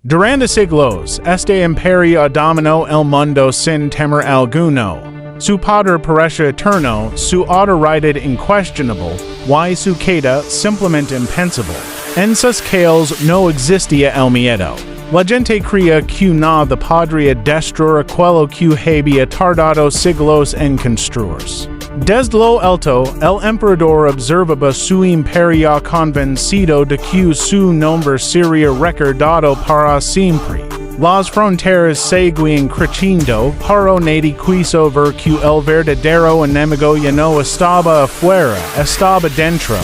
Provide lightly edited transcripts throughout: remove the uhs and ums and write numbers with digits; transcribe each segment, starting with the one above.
Durante siglos, este imperio dominó el mundo sin temer alguno. Su poder parece eterno, su autoridad inquestionable, y su queda simplemente impensable. En sus caels no existía el miedo. La gente creía que nada podría destruir aquello que había tardado siglos en construirse. Desde lo alto, el emperador observaba su imperio convencido de que su nombre sería recordado para siempre. Las fronteras seguían creciendo, pero nadie quiso ver que el verdadero enemigo ya no estaba afuera, estaba dentro.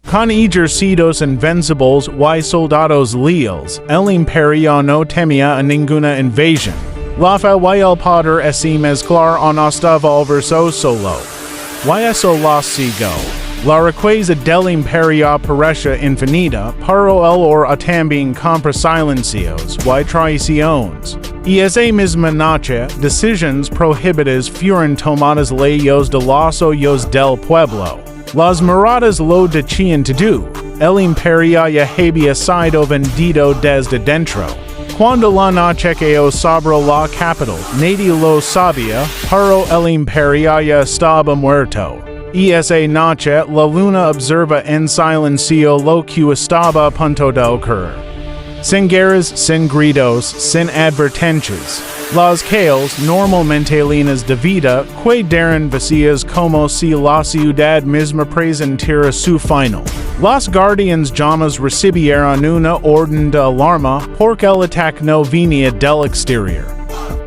Con ejércitos invencibles y soldados leales, el imperio no temía a ninguna invasión. La fe y el poder se mezclar no estaba al verso solo. Y eso lo sigo. La riqueza del imperio parece infinita, pero el oro también compra silencios y traiciones. Y esa misma noche, decisiones prohibidas fueron tomadas lejos de los ojos del pueblo. Las miradas lo decían todo. El imperio ya había sido vendido desde dentro. Cuando la noche cayó sobre la capital, nadie lo sabía, pero el imperio ya estaba muerto. Y esa noche, la luna observa en silencio lo que estaba a punto de ocurrir. Sin guerras, sin gritos, sin advertencias. Las calles, normalmente líneas de vida, quedaron vacías como si la ciudad misma presentara su final. Los guardianes llamas recibieron una orden de alarma porque el ataque no venía del exterior.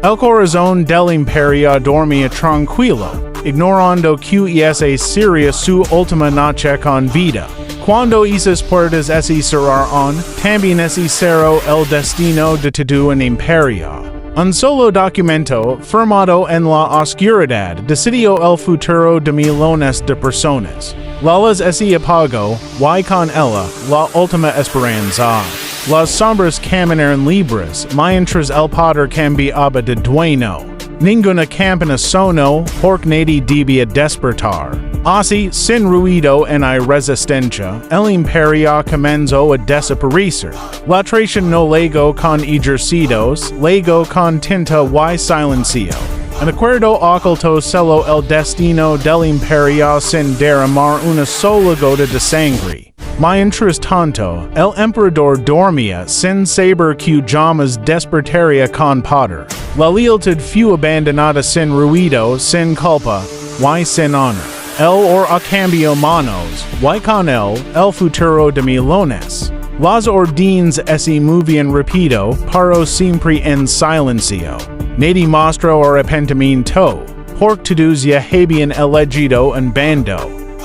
El corazón del imperio dormía tranquilo, ignorando que esa sería su última noche con vida. Cuando esas puertas se cerraron, también se cerró el destino de todo un imperio. Un solo documento, firmado en la oscuridad, decidió el futuro de millones de personas. La luz se apagó, y con ella, la última esperanza. Las sombras caminaron libres, mientras el poder cambiaba de dueño. Ninguna campana sonó, porque nadie debía despertar. Así, sin ruido ni resistencia, el imperio comenzó a desaparecer. La traición no llegó con ejércitos, llegó con tinta y silencio. Un acuerdo ocultó solo el destino del imperio sin derramar una sola gota de sangre. Mientras tanto, el emperador dormía sin saber que jamás despertaría con poder. La lealtad fue abandonada sin ruido, sin culpa, y sin honor. El oro a cambio manos, y con él, el futuro de millones. Las órdenes se movían rápido, pero siempre en silencio. Nadie mostró arrepentimiento, porque todos ya habían elegido un bando.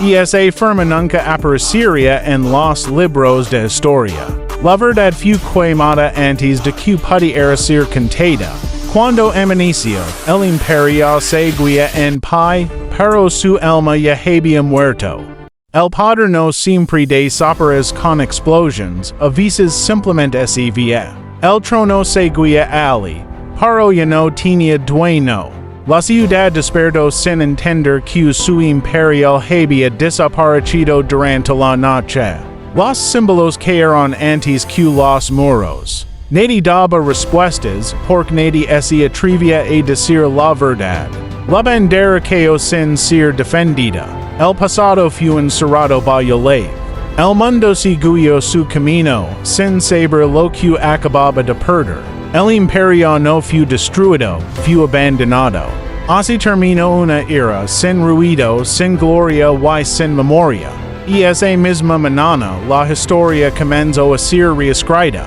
Y esa firma nunca aparecería en los libros de historia. La verdad fue quemada antes de que pudiera ser contada. Cuando amaneció, el imperio seguía en pie, pero su alma ya había muerto. El poder no siempre desaparece con explosiones, a veces simplemente se veía. El trono seguía allí, pero ya no tenía dueño. La ciudad despertó sin entender que su imperio había desaparecido durante la noche. Los símbolos cayeron antes que los muros. Nadie daba respuestas, porque nadie se atrevía a decir la verdad. La bandera cayó sin ser defendida. El pasado fue encerrado bajo ley. El mundo siguió su camino, sin saber lo que acababa de perder. El imperio no fue destruido, fue abandonado. Así terminó una era sin ruido, sin gloria y sin memoria. Y esa misma mañana, la historia comenzó a ser reescrita.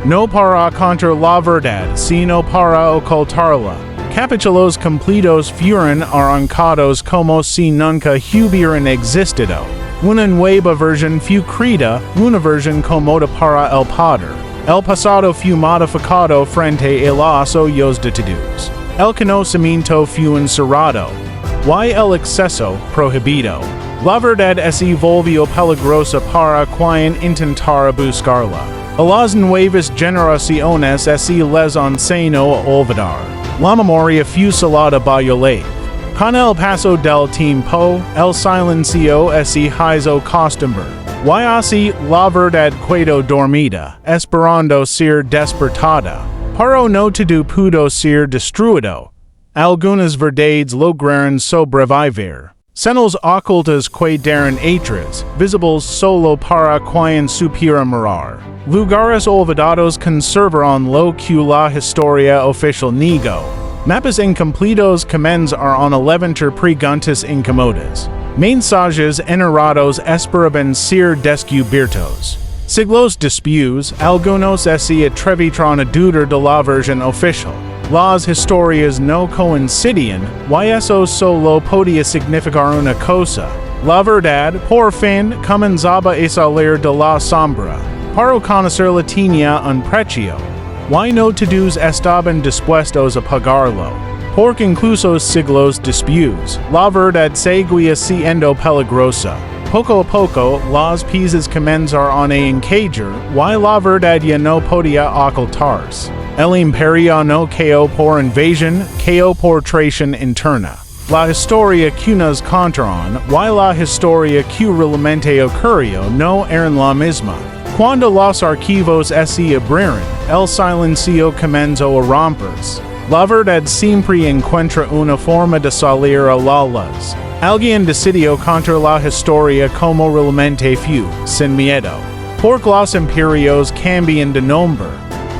No para contar la verdad, sino para ocultarla. Capítulos completos fueron arrancados como si nunca hubieran existido. Una nueva versión fue creada, una versión cómoda para el poder. El pasado fue modificado frente a los ojos de todos. El conocimiento fue encerrado. Y el exceso prohibido. La verdad se volvió peligrosa para quien intentara buscarla. A las nuevas generaciones se les enseñó a olvidar. La memoria fue salada bajo ley. Con el paso del tiempo, el silencio se hizo costumbre. Y así la verdad quedo dormida, esperando ser despertada. Paro no todo pudo ser destruido. Algunas verdades lograron sobrevivir. Señales ocultas que daran atrás, visibles solo para quien supiera mirar. Lugares olvidados conservaron lo que la historia oficial negó. Mapas incompletos comenzaron a levantar preguntas incómodas. Mensajes enterrados esperaban ser descubiertos. Siglos después, algunos se atrevieron a dudar de la versión oficial. Las historias no coincidían, y eso solo podía significar una cosa. La verdad, por fin, comenzaba a salir de la sombra. Para conocerla tenía un precio. Y no todos estaban dispuestos a pagarlo. Porque incluso siglos después, la verdad seguía siendo peligrosa. Poco a poco, las piezas comenzaron a encajar, y la verdad ya no podía ocultarse. El imperio no cayó por invasión, cayó por traición interna. La historia que nos contaron, y la historia que realmente ocurrió no eran la misma. Cuando los archivos se abrieron, el silencio comenzó a romperse. La verdad siempre encuentra una forma de salir a la luz. Alguien decidió contar la historia como realmente fue, sin miedo. Porque los imperios cambian de nombre.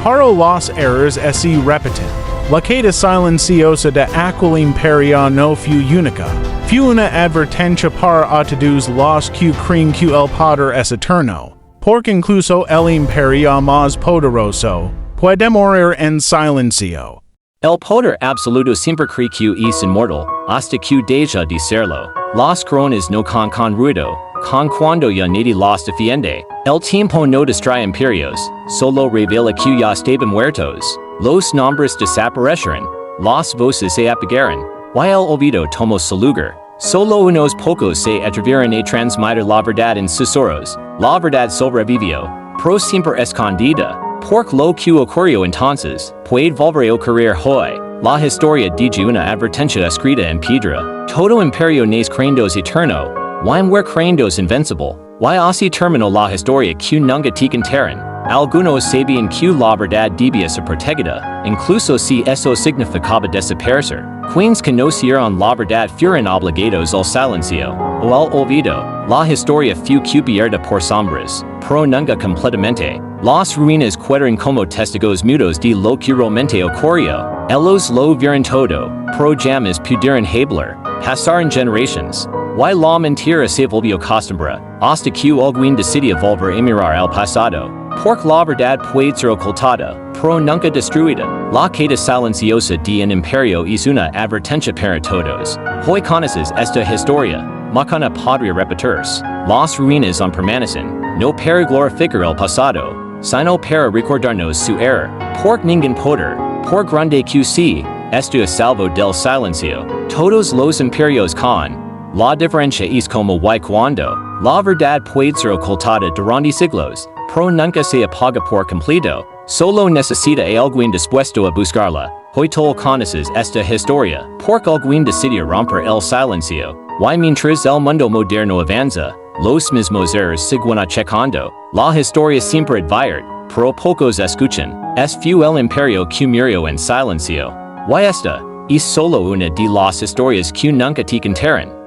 Para los errores se repiten. La queda silenciosa de aquel imperio no fue única. Fue una advertencia para a todos los que creen que el poder es eterno. Porque incluso el imperio más poderoso puede morir en silencio. El poder absoluto siempre cree que es inmortal, hasta que deja de serlo. Las coronas no con ruido, con cuando ya nadie las defiende. El tiempo no distrae imperios, solo revela que ya estaban muertos. Los nombres desaparecieron, las voces se apagaron, y el olvido tomó su lugar. Solo unos pocos se atrevieron a transmitir la verdad en susurros. La verdad sobrevivió, pero siempre escondida. Porque lo que ocurrió entonces puede volver a ocurrir hoy. La historia de una advertencia escrita en piedra. Todo imperio nace creyendo eterno. Y muere creyendo invencible. Y así terminó la historia que nunca te contaron. Algunos sabían que la verdad debía ser protegida, incluso si eso significaba desaparecer. Quienes conocieron la verdad fueron obligados al silencio, o al olvido. La historia fue cubierta por sombras, pero nunca completamente. Las ruinas quedaron como testigos mudos de lo que realmente ocurrió. Ellos lo vieron todo, pero jamás pudieron hablar. Pasaron generaciones. Y la mentira se volvió costumbre, hasta que alguien decidió volver a mirar al pasado. Porque la verdad puede ser ocultada, pero nunca destruida. La queda silenciosa de un imperio es una advertencia para todos. Hoy conoces esta historia, mañana podría repetirse. Las ruinas permanecen, no para glorificar el pasado, sino para recordarnos su error. Porque ningún poder, por grande que sea, está a salvo del silencio. Todos los imperios con. La diferencia es como y cuando. La verdad puede ser ocultada durante siglos, pero nunca se apaga por completo. Solo necesita a alguien dispuesto a buscarla. Hoy tú conoces esta historia, porque alguien decidió romper el silencio. Y mientras el mundo moderno avanza, los mismos errores siguen achecando. La historia siempre advierte, pero pocos escuchan. Es fue el imperio que murió en silencio. Y esta es solo una de las historias que nunca te contaron.